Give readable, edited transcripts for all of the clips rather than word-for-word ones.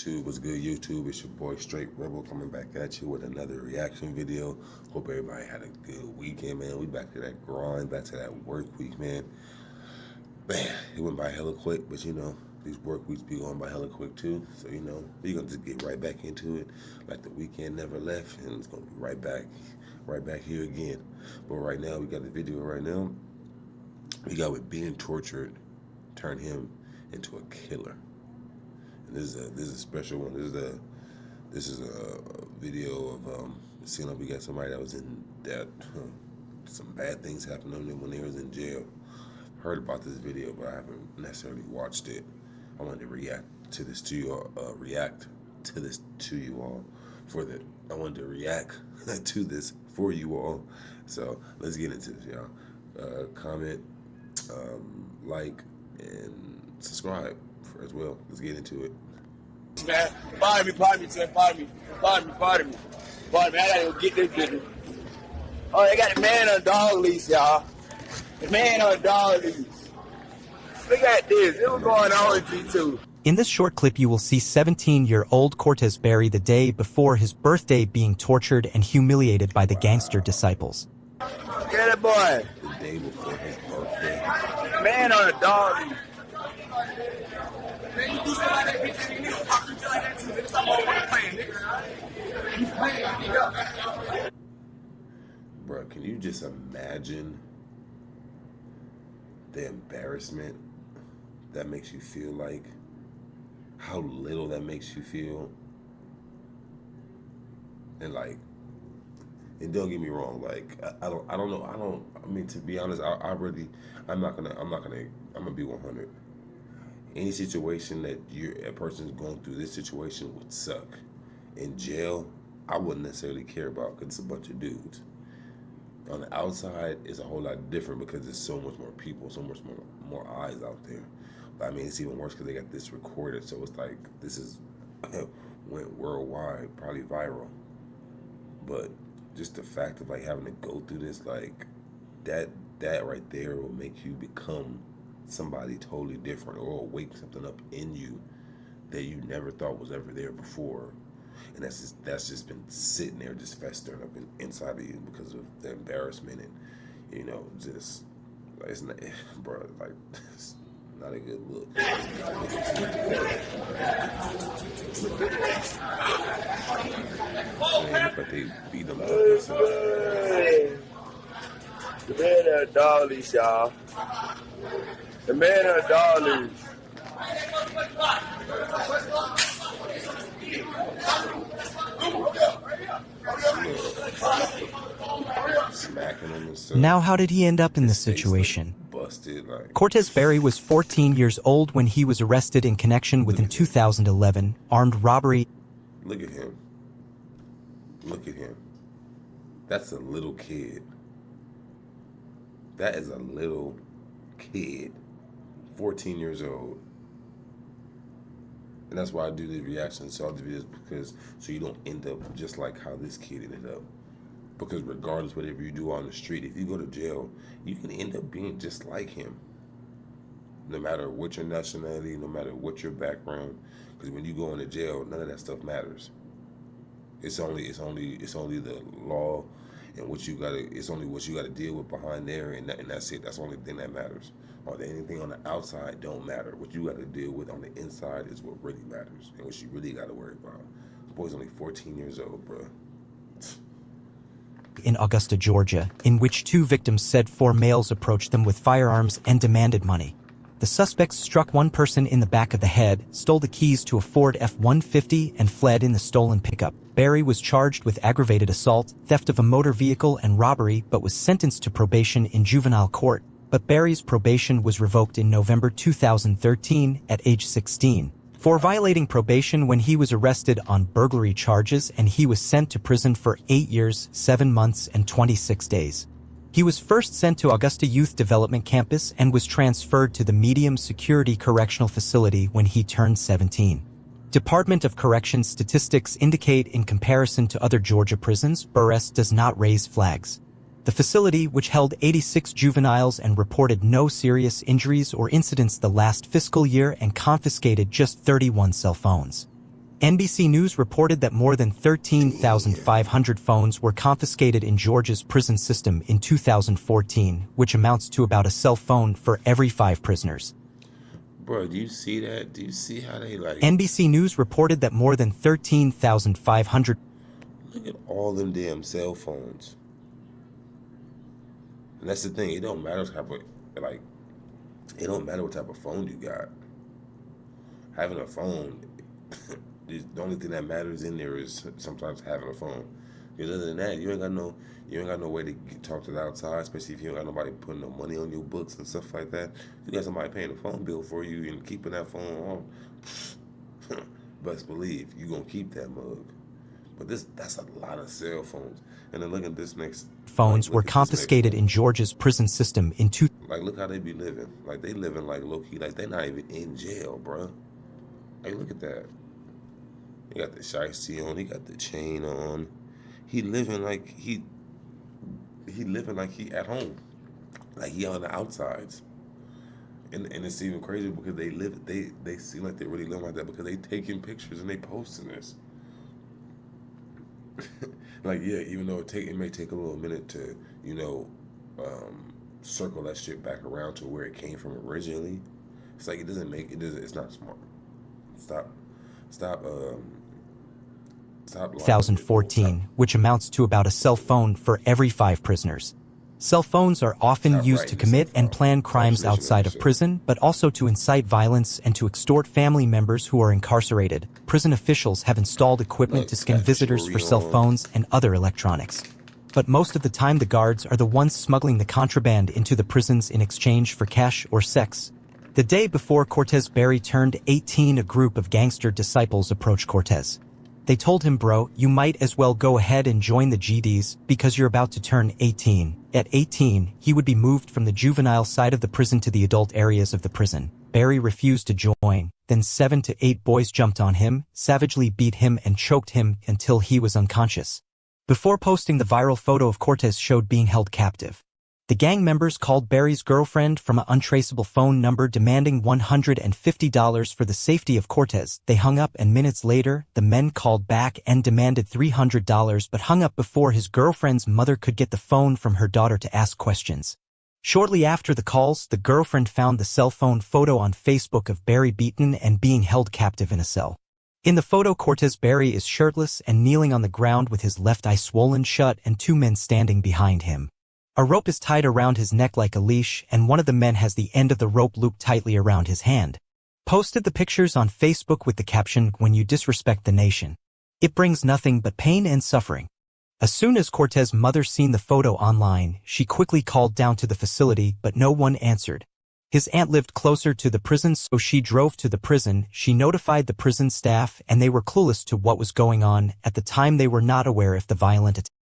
What's good, YouTube? It's your boy STR8REBEL coming back at you with another reaction video. Hope everybody had a good weekend, man. We back to that grind, back to that work week, man. Man, it went by hella quick, but you know, these work weeks be going by hella quick too. So, you know, we're gonna just get right back into it like the weekend never left, and it's gonna be right back here again. But right now, we got the video right now. We got with being tortured, turn him into a killer. And this is a special one. This is a video of it seemed like we got somebody that was in that some bad things happened to them when they was in jail. Heard about this video, but I haven't necessarily watched it. I wanted to react to this to you all. I wanted to react to this for you all. So let's get into this, y'all. Comment, like, and subscribe as well. Let's get into it. Man, pardon me. I gotta go get this business. Oh, they got the man on a dog leash, y'all. The man on a dog leash. Look at this. It was going on with G2. In this short clip, you will see 17-year-old Cortez Berry the day before his birthday being tortured and humiliated by the gangster disciples. Get it, boy. The day before his birthday. Man on a dog leash. Bro, can you just imagine the embarrassment that makes you feel like? How little that makes you feel? And like, and don't get me wrong, like I don't know. I mean, to be honest, I'm gonna be 100. Any situation that a person's going through this situation would suck. In jail, I wouldn't necessarily care about because it's a bunch of dudes. On the outside, it's a whole lot different because there's so much more people, so much more eyes out there. But I mean, it's even worse because they got this recorded, so it's like this is went worldwide, probably viral. But just the fact of like having to go through this, like that right there will make you become somebody totally different, or wake something up in you that you never thought was ever there before. And that's just been sitting there, just festering up inside of you because of the embarrassment and, you know, just like, it's not, bro, like, it's not a good look. Man, but they beat them up. The man on a dog leash, y'all. The man on a dog leash. Smacking him and stuff. Now, how did he end up in this situation? Busted, like. Cortez Berry was 14 years old when he was arrested in connection with, in 2011, armed robbery. Look at him. Look at him. That's a little kid. That is a little kid. 14 years old. And that's why I do the reactions to all the videos, because so you don't end up just like how this kid ended up. Because regardless whatever you do on the street, if you go to jail, you can end up being just like him. No matter what your nationality, no matter what your background. Because when you go into jail, none of that stuff matters. It's only the law and what you gotta. It's only what you gotta deal with behind there, and that's it. That's the only thing that matters. Or anything on the outside don't matter. What you gotta deal with on the inside is what really matters, and what you really gotta worry about. The boy's only 14 years old, bro. In Augusta, Georgia, in which two victims said four males approached them with firearms and demanded money. The suspects struck one person in the back of the head, stole the keys to a Ford F-150, and fled in the stolen pickup. Berry was charged with aggravated assault, theft of a motor vehicle, and robbery, but was sentenced to probation in juvenile court. But Berry's probation was revoked in November 2013 at age 16 for violating probation when he was arrested on burglary charges, and he was sent to prison for 8 years, 7 months, and 26 days. He was first sent to Augusta Youth Development Campus and was transferred to the Medium Security Correctional Facility when he turned 17. Department of Corrections statistics indicate in comparison to other Georgia prisons, Burress does not raise flags. The facility, which held 86 juveniles and reported no serious injuries or incidents the last fiscal year and confiscated just 31 cell phones. NBC News reported that more than 13,500 phones were confiscated in Georgia's prison system in 2014, which amounts to about a cell phone for every 5 prisoners. Bro, do you see that? Do you see how they like... NBC News reported that more than 13,500... Look at all them damn cell phones. And that's the thing. It don't matter what type of... Like, it don't matter what type of phone you got. Having a phone... The only thing that matters in there is sometimes having a phone. Because other than that, you ain't got no way to talk to the outside, especially if you ain't got nobody putting no money on your books and stuff like that. You got somebody paying a phone bill for you and keeping that phone on. Best believe you gonna keep that mug. But that's a lot of cell phones. And then look at this next. Phones were confiscated in Georgia's prison system in two. Like, look how they be living. Like, they living like low key. Like, they not even in jail, bruh. Like, look at that. He got the shiesty on. He got the chain on. He living like he at home. Like, he on the outsides. And it's even crazy because they seem like they really live like that because they taking pictures and they posting this. Like, yeah, even though it may take a little minute to, circle that shit back around to where it came from originally. It's like it's not smart. Stop 2014, which amounts to about a cell phone for every 5 prisoners. Cell phones are often used to commit and plan crimes outside of prison, but also to incite violence and to extort family members who are incarcerated. Prison officials have installed equipment to scan visitors for cell phones and other electronics. But most of the time the guards are the ones smuggling the contraband into the prisons in exchange for cash or sex. The day before Cortez Berry turned 18, a group of gangster disciples approached Cortez. They told him, "Bro, you might as well go ahead and join the GDs because you're about to turn 18. At 18, he would be moved from the juvenile side of the prison to the adult areas of the prison. Berry refused to join. Then 7 to 8 boys jumped on him, savagely beat him and choked him until he was unconscious. Before posting the viral photo of Cortez showed being held captive. The gang members called Berry's girlfriend from an untraceable phone number demanding $150 for the safety of Cortez. They hung up, and minutes later, the men called back and demanded $300 but hung up before his girlfriend's mother could get the phone from her daughter to ask questions. Shortly after the calls, the girlfriend found the cell phone photo on Facebook of Berry beaten and being held captive in a cell. In the photo, Cortez Berry is shirtless and kneeling on the ground with his left eye swollen shut and 2 men standing behind him. A rope is tied around his neck like a leash, and one of the men has the end of the rope looped tightly around his hand. Posted the pictures on Facebook with the caption, "When you disrespect the nation, it brings nothing but pain and suffering." As soon as Cortez's mother seen the photo online, she quickly called down to the facility, but no one answered. His aunt lived closer to the prison, so she drove to the prison. She notified the prison staff, and they were clueless to what was going on. At the time, they were not aware if the violent attack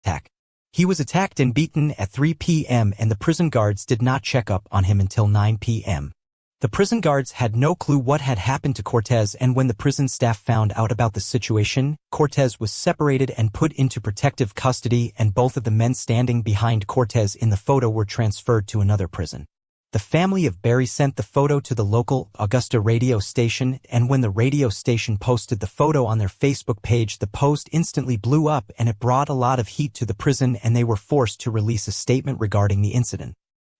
attack. He was attacked and beaten at 3 p.m. and the prison guards did not check up on him until 9 p.m. The prison guards had no clue what had happened to Cortez, and when the prison staff found out about the situation, Cortez was separated and put into protective custody, and both of the men standing behind Cortez in the photo were transferred to another prison. The family of Barry sent the photo to the local Augusta radio station, and when the radio station posted the photo on their Facebook page, the post instantly blew up and it brought a lot of heat to the prison, and they were forced to release a statement regarding the incident.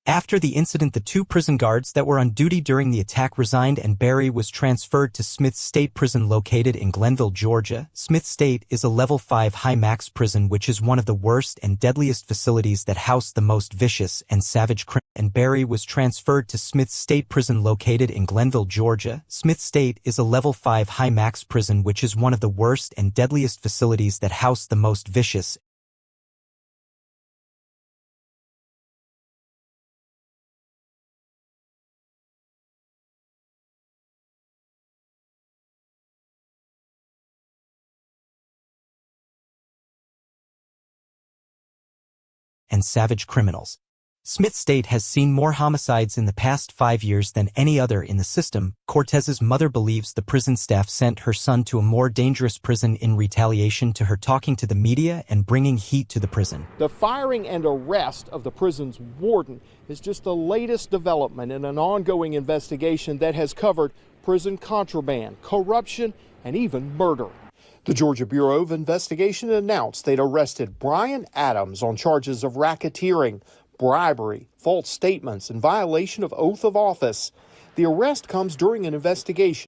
After the incident, the two prison guards that were on duty during the attack resigned, and Barry was transferred to Smith State Prison located in Glenville, Georgia. Smith State is a level 5 high-max prison, which is one of the worst and deadliest facilities that house the most vicious and savage criminals. And Barry was transferred to Smith State Prison located in Glenville, Georgia. Smith State is a level 5 high-max prison, which is one of the worst and deadliest facilities that house the most vicious and savage criminals. Smith State has seen more homicides in the past 5 years than any other in the system. Cortez's mother believes the prison staff sent her son to a more dangerous prison in retaliation to her talking to the media and bringing heat to the prison. The firing and arrest of the prison's warden is just the latest development in an ongoing investigation that has covered prison contraband, corruption, and even murder. The Georgia Bureau of Investigation announced they'd arrested Brian Adams on charges of racketeering, bribery, false statements, and violation of oath of office. The arrest comes during an investigation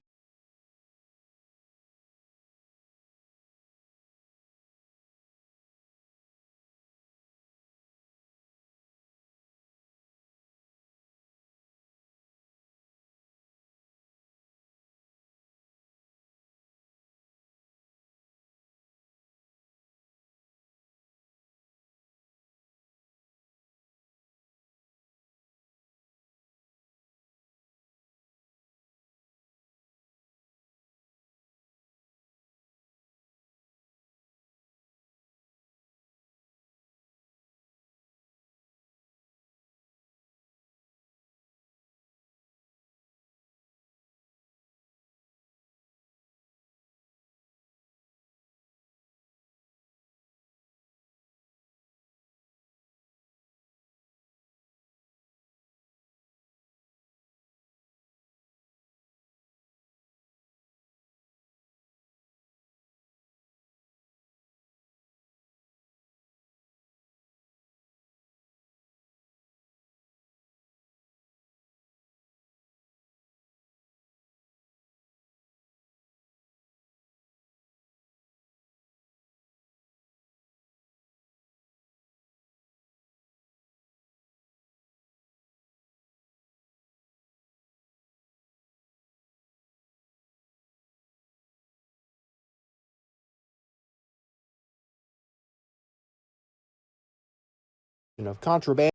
of contraband.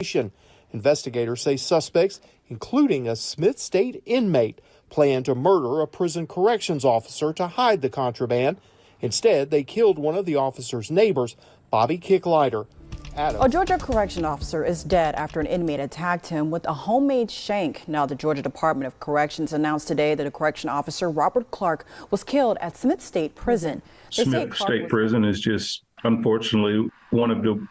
Investigators say suspects, including a Smith State inmate, planned to murder a prison corrections officer to hide the contraband. Instead, they killed one of the officer's neighbors, Bobby Kicklighter. A Georgia correction officer is dead after an inmate attacked him with a homemade shank. Now, the Georgia Department of Corrections announced today that a correction officer, Robert Clark, was killed at Smith State Prison. Smith State Prison is just, unfortunately, one of the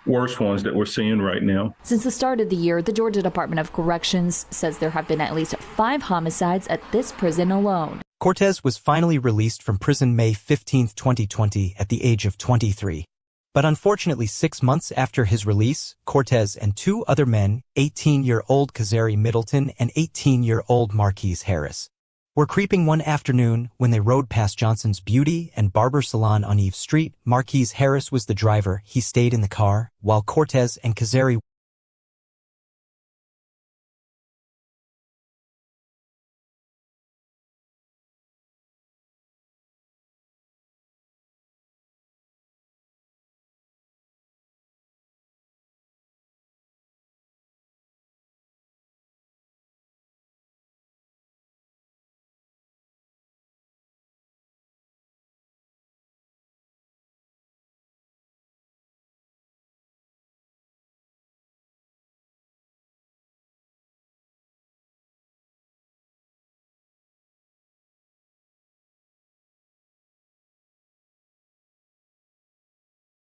worst ones that we're seeing right now. Since the start of the year, the Georgia Department of Corrections says there have been at least 5 homicides at this prison alone. Cortez was finally released from prison May 15, 2020, at the age of 23. But unfortunately, 6 months after his release, Cortez and 2 other men, 18-year-old Kazari Middleton and 18-year-old Marquise Harris, were creeping one afternoon when they rode past Johnson's Beauty and Barber Salon on Eve Street. Marquise Harris was the driver. He stayed in the car, while Cortez and Kazari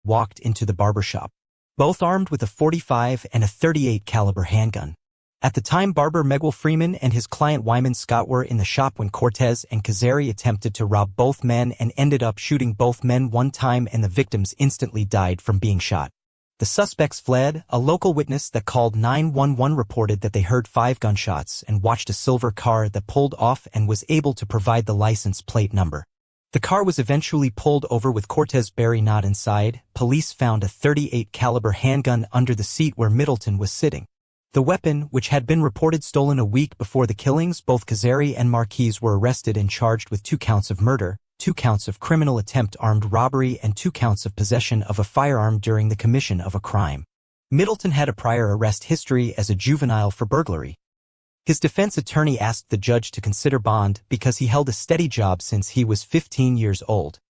walked into the barbershop, both armed with a .45 and a .38 caliber handgun. At the time, barber Miguel Freeman and his client Wyman Scott were in the shop when Cortez and Kazari attempted to rob both men and ended up shooting both men one time, and the victims instantly died from being shot. The suspects fled. A local witness that called 911 reported that they heard 5 gunshots and watched a silver car that pulled off and was able to provide the license plate number. The car was eventually pulled over with Cortez Berry not inside. Police found a .38 caliber handgun under the seat where Middleton was sitting. The weapon, which had been reported stolen a week before the killings, both Kazari and Marquez were arrested and charged with 2 counts of murder, 2 counts of criminal attempt armed robbery, and 2 counts of possession of a firearm during the commission of a crime. Middleton had a prior arrest history as a juvenile for burglary. His defense attorney asked the judge to consider bond because he held a steady job since he was 15 years old.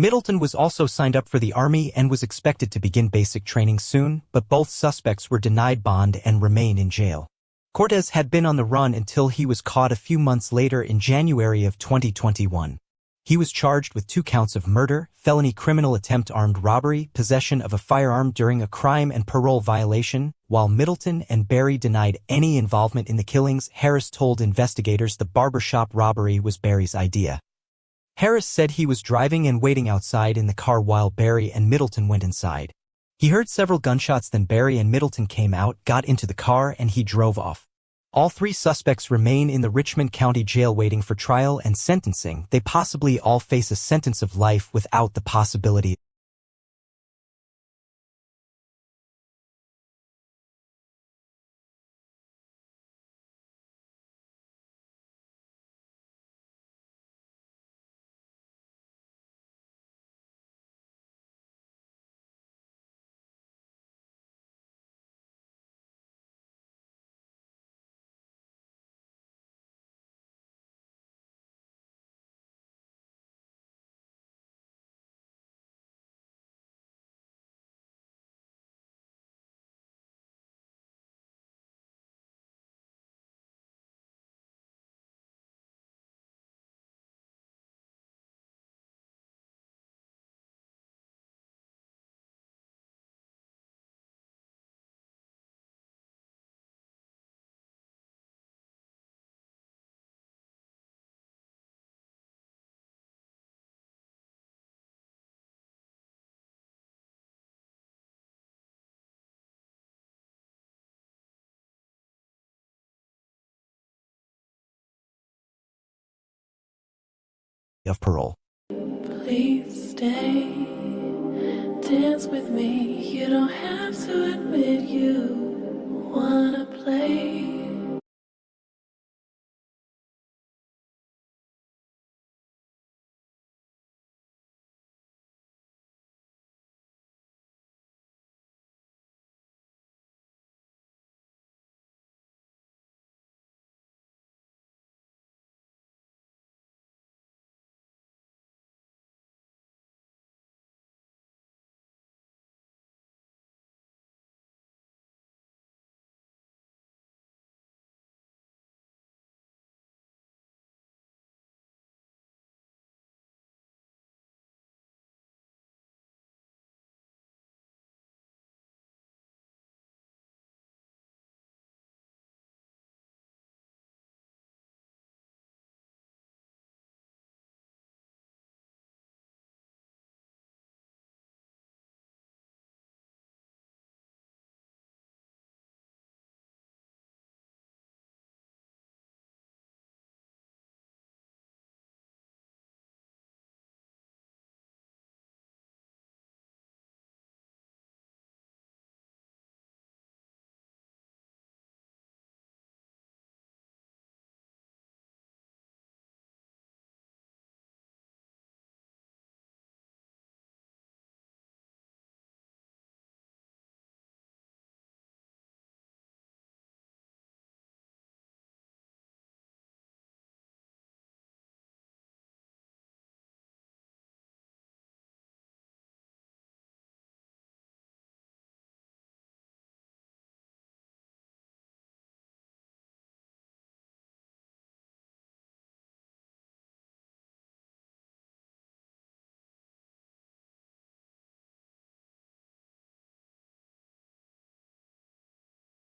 Middleton was also signed up for the Army and was expected to begin basic training soon, but both suspects were denied bond and remain in jail. Cortez had been on the run until he was caught a few months later in January of 2021. He was charged with 2 counts of murder, felony criminal attempt armed robbery, possession of a firearm during a crime, and parole violation. While Middleton and Berry denied any involvement in the killings, Harris told investigators the barbershop robbery was Berry's idea. Harris said he was driving and waiting outside in the car while Berry and Middleton went inside. He heard several gunshots, then Berry and Middleton came out, got into the car, and he drove off. All 3 suspects remain in the Richmond County Jail waiting for trial and sentencing. They possibly all face a sentence of life without the possibility of parole. Please stay, dance with me. You don't have to admit you wanna play.